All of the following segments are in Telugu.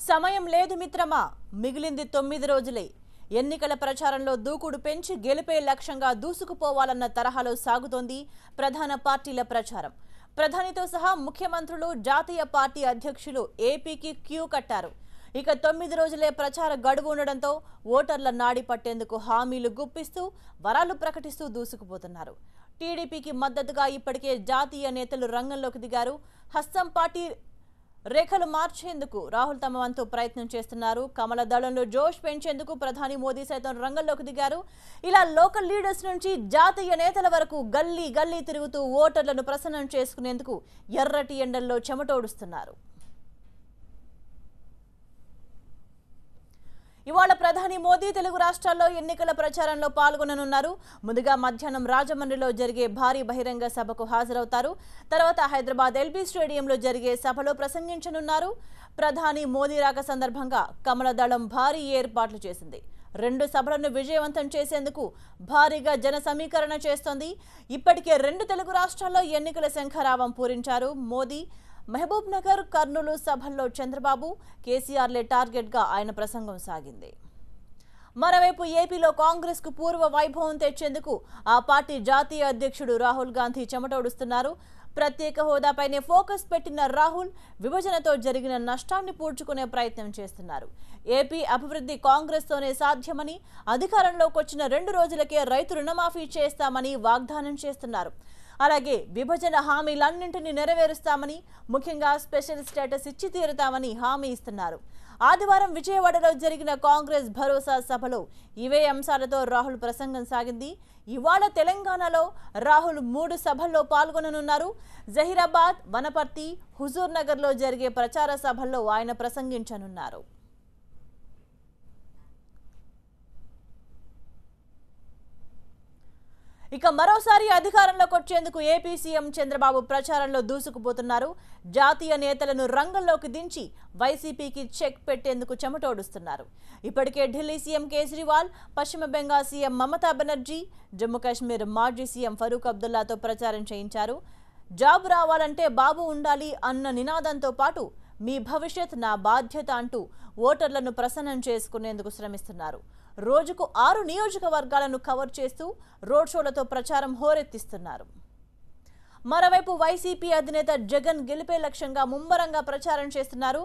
సమయం లేదు మిత్రమా, మిగిలింది 9 రోజులే. ఎన్నికల ప్రచారంలో దూకుడు పెంచి గెలిపే లక్ష్యంగా దూసుకుపోవాలన్న తరహాలో సాగుతోంది ప్రధాన పార్టీల ప్రచారం. ప్రధానితో సహా ముఖ్యమంత్రులు, జాతీయ పార్టీ అధ్యక్షులు ఏపీకి క్యూ కట్టారు. ఇక 9 రోజులే ప్రచార గడువు ఉండడంతో ఓటర్ల నాడి పట్టేందుకు హామీలు గుప్పిస్తూ వరాలు ప్రకటిస్తూ దూసుకుపోతున్నారు. టీడీపీకి మద్దతుగా ఇప్పటికే జాతీయ నేతలు రంగంలోకి దిగారు. హస్తం పార్టీ రేఖలు మార్చేందుకు రాహుల్ తమ వంతు ప్రయత్నం చేస్తున్నారు. కమల దళంలో జోష్ పెంచేందుకు ప్రధాని మోదీ సైతం రంగంలోకి దిగారు. ఇలా లోకల్ లీడర్స్ నుంచి జాతీయ నేతల వరకు గల్లీ గల్లీ తిరుగుతూ ఓటర్లను ప్రసన్నం చేసుకునేందుకు ఎర్రటి ఎండల్లో చెమటోడుస్తున్నారు. ఇవాళ ప్రధాని మోదీ తెలుగు రాష్ట్రాల్లో ఎన్నికల ప్రచారంలో పాల్గొననున్నారు. ముందుగా మధ్యాహ్నం రాజమండ్రిలో జరిగే భారీ బహిరంగ సభకు హాజరవుతారు. తర్వాత హైదరాబాద్ ఎల్బీ స్టేడియంలో జరిగే సభలో ప్రసంగించనున్నారు. ప్రధాని మోదీ రాక సందర్భంగా కమల దళం భారీ ఏర్పాట్లు చేసింది. 2 సభలను విజయవంతం చేసేందుకు భారీగా జన సమీకరణ చేస్తోంది. ఇప్పటికే 2 తెలుగు రాష్ట్రాల్లో ఎన్నికల శంఖారావం పూరించారు మోదీ. మహబూబ్ నగర్, కర్నూలు సభల్లో చంద్రబాబు, కేసీఆర్లే టార్గెట్గా ఆయన ప్రసంగం సాగింది. మరోవైపు ఏపీలో కాంగ్రెస్ కు పూర్వ వైభవం తెచ్చేందుకు ఆ పార్టీ జాతీయ అధ్యక్షుడు రాహుల్ గాంధీ చెమటోడుస్తున్నారు. ప్రత్యేక హోదాపైనే ఫోకస్ పెట్టిన రాహుల్ విభజనతో జరిగిన నష్టాన్ని పూడ్చుకునే ప్రయత్నం చేస్తున్నారు. ఏపీ అభివృద్ధి కాంగ్రెస్ తోనే సాధ్యమని, అధికారంలోకి వచ్చిన 2 రోజులకే రైతు రుణమాఫీ చేస్తామని వాగ్దానం చేస్తున్నారు. అలాగే విభజన హామీలన్నింటినీ నెరవేరుస్తామని, ముఖ్యంగా స్పెషల్ స్టేటస్ ఇచ్చి తీరుతామని హామీ ఇస్తున్నారు. ఆదివారం విజయవాడలో జరిగిన కాంగ్రెస్ భరోసా సభలో ఇవే అంశాలతో రాహుల్ ప్రసంగం సాగింది. ఇవాళ తెలంగాణలో రాహుల్ 3 సభల్లో పాల్గొననున్నారు. జహీరాబాద్, వనపర్తి, హుజూర్ నగర్లో జరిగే ప్రచార సభల్లో ఆయన ప్రసంగించనున్నారు. ఇక మరోసారి అధికారంలోకి వచ్చేందుకు ఏపీ సీఎం చంద్రబాబు ప్రచారంలో దూసుకుపోతున్నారు. జాతీయ నేతలను రంగంలోకి దించి వైసీపీకి చెక్ పెట్టేందుకు చెమటోడుస్తున్నారు. ఇప్పటికే ఢిల్లీ సీఎం కేజ్రీవాల్, పశ్చిమ బెంగాల్ సీఎం మమతా బెనర్జీ, జమ్మూ కాశ్మీర్ మాజీ సీఎం ఫరూక్ అబ్దుల్లాతో ప్రచారం చేయించారు. జాబ్ రావాలంటే బాబు ఉండాలి అన్న నినాదంతో పాటు మీ భవిష్యత్ నా బాధ్యత అంటూ ఓటర్లను ప్రసన్నం చేసుకునేందుకు శ్రమిస్తున్నారు. రోజుకు 6 నియోజకవర్గాలను కవర్ చేస్తూ రోడ్ షోలతో ప్రచారం హోరెత్తిస్తున్నారు. మరోవైపు వైసీపీ అధినేత జగన్ గెలిపే లక్ష్యంగా ముమ్మరంగా ప్రచారం చేస్తున్నారు.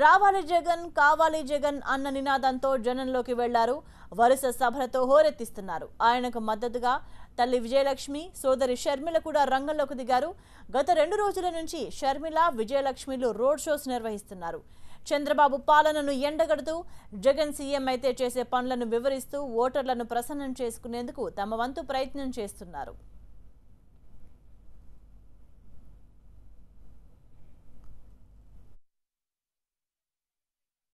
రావాలి జగన్, కావాలి జగన్ అన్న నినాదంతో జనంలోకి వెళ్లారు. వరుస సభలతో హోరెత్తిస్తున్నారు. ఆయనకు మద్దతుగా తల్లి విజయలక్ష్మి, సోదరి షర్మిల కూడా రంగంలోకి దిగారు. గత 2 రోజుల నుంచి షర్మిల, విజయలక్ష్మిలు రోడ్ షోస్ నిర్వహిస్తున్నారు. చంద్రబాబు పాలనను ఎండగడుతూ, జగన్ సీఎం అయితే చేసే పనులను వివరిస్తూ ఓటర్లను ప్రసన్నం చేసుకునేందుకు తమ వంతు ప్రయత్నం చేస్తున్నారు.